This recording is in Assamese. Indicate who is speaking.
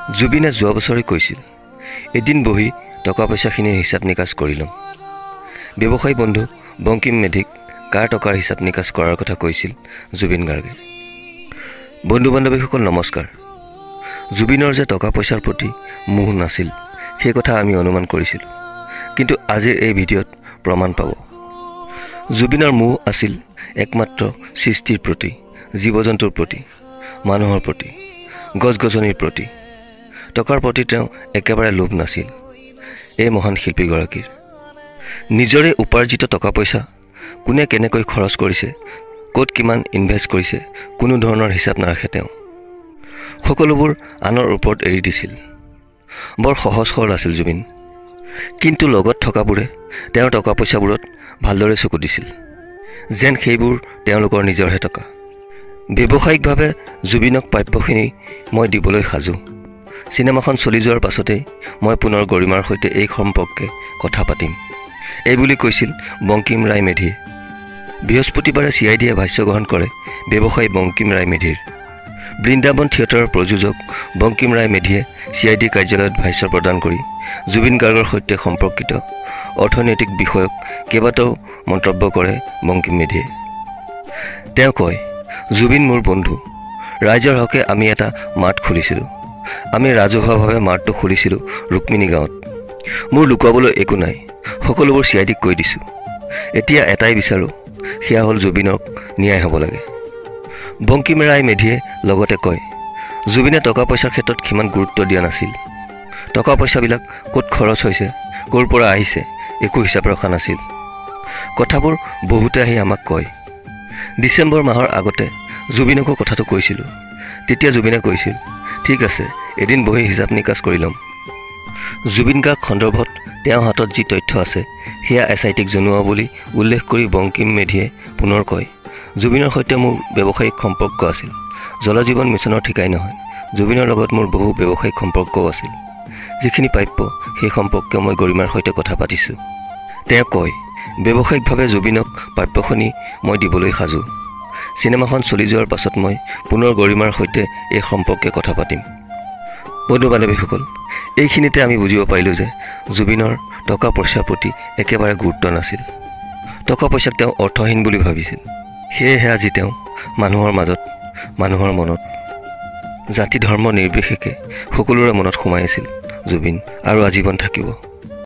Speaker 1: জুবিনে যোৱা বছৰে কৈছিল, এদিন বহি টকা পইচাখিনিৰ হিচাপ নিকাচ কৰি ল'ম। ব্যৱসায়ী বন্ধু বংকিম মেধিক কাৰ টকাৰ হিচাপ নিকাচ কৰাৰ কথা কৈছিল জুবিন গাৰ্গে। বন্ধু বান্ধৱীসকল নমস্কাৰ। জুবিনৰ যে টকা পইচাৰ প্ৰতি মোহ নাছিল সেই কথা আমি অনুমান কৰিছিলোঁ, কিন্তু আজিৰ এই ভিডিঅ'ত প্ৰমাণ পাব। জুবিনৰ মোহ আছিল একমাত্ৰ সৃষ্টিৰ প্ৰতি, জীৱ জন্তুৰ প্ৰতি, মানুহৰ প্ৰতি, গছ গছনিৰ প্ৰতি। টকাৰ প্ৰতি তেওঁ একেবাৰে লোভ নাছিল এই মহান শিল্পীগৰাকীৰ। নিজৰে উপাৰ্জিত টকা পইচা কোনে কেনেকৈ খৰচ কৰিছে, ক'ত কিমান ইনভেষ্ট কৰিছে, কোনো ধৰণৰ হিচাপ নাৰাখে তেওঁ। সকলোবোৰ আনৰ ওপৰত এৰি দিছিল। বৰ সহজ সৰল আছিল জুবিন, কিন্তু লগত থকাবোৰে তেওঁৰ টকা পইচাবোৰত ভালদৰে চকু দিছিল, যেন সেইবোৰ তেওঁলোকৰ নিজৰহে টকা। ব্যৱসায়িকভাৱে জুবিনক প্ৰাপ্যখিনি মই দিবলৈ সাজু। চিনেমাখন চলি যোৱাৰ পাছতেই মই পুনৰ গৰিমাৰ সৈতে এই সম্পৰ্কে কথা পাতিম, এইবুলি কৈছিল বংকিম ৰায় মেধিয়ে। বৃহস্পতিবাৰে CIDয়ে ভাষ্য গ্ৰহণ কৰে ব্যৱসায়ী বংকিম ৰায় মেধিৰ। বৃন্দাবন থিয়েটাৰৰ প্ৰযোজক বংকিম ৰায় মেধিয়ে CID কাৰ্যালয়ত ভাষ্য প্ৰদান কৰি জুবিন গাৰ্গৰ সৈতে সম্পৰ্কিত অৰ্থনৈতিক বিষয়ক কেইবাটাও মন্তব্য কৰে বংকিম মেধিয়ে। তেওঁ কয়, জুবিন মোৰ বন্ধু। ৰাইজৰ হকে আমি এটা মাৰ্ট খুলিছিলোঁ। আমি ৰাজহুৱাভাৱে মাৰ্টটো খুলিছিলোঁ ৰুক্মিণী গাঁৱত। মোৰ লুকুৱাবলৈ একো নাই, সকলোবোৰ CIDক কৈ দিছোঁ। এতিয়া এটাই বিচাৰোঁ, সেয়া হ'ল জুবিনক ন্যায় হ'ব লাগে। বংকিম ৰায় মেধিয়ে লগতে কয়, জুবিনে টকা পইচাৰ ক্ষেত্ৰত সিমান গুৰুত্ব দিয়া নাছিল। টকা পইচাবিলাক ক'ত খৰচ হৈছে, ক'ৰ পৰা আহিছে, একো হিচাপ ৰখা নাছিল। কথাবোৰ বহুতে আহি আমাক কয়। ডিচেম্বৰ মাহৰ আগতে জুবিনকো কথাটো কৈছিলোঁ। তেতিয়া জুবিনে কৈছিল, ঠিক আছে, এদিন বহি হিচাপ নিকাচ কৰি ল'ম। জুবিন গাৰ্গ সন্দৰ্ভত তেওঁৰ হাতত যি তথ্য আছে সেয়া SITক জনোৱা বুলি উল্লেখ কৰি বংকিম মেধিয়ে পুনৰ কয়, জুবিনৰ সৈতে মোৰ ব্যৱসায়িক সম্পৰ্ক আছিল। জল জীৱন মিছনৰ ঠিকাই নহয়, জুবিনৰ লগত মোৰ বহু ব্যৱসায়িক সম্পৰ্কও আছিল। যিখিনি প্ৰাপ্য সেই সম্পৰ্কে মই গৰিমাৰ সৈতে কথা পাতিছোঁ। তেওঁ কয়, ব্যৱসায়িকভাৱে জুবিনক প্ৰাপ্যখিনি মই দিবলৈ সাজু। চিনেমাখন চলি যোৱাৰ পাছত মই পুনৰ গৰিমাৰ সৈতে এই সম্পৰ্কে কথা পাতিম। বন্ধু বান্ধৱীসকল, এইখিনিতে আমি বুজিব পাৰিলোঁ যে জুবিনৰ টকা পইচাৰ প্ৰতি একেবাৰে গুৰুত্ব নাছিল। টকা পইচাক তেওঁ অৰ্থহীন বুলি ভাবিছিল। সেয়েহে আজি তেওঁ মানুহৰ মাজত, মানুহৰ মনত, জাতি ধৰ্ম নিৰ্বিশেষে সকলোৰে মনত সোমাই আছিল জুবিন, আৰু আজীৱন থাকিব।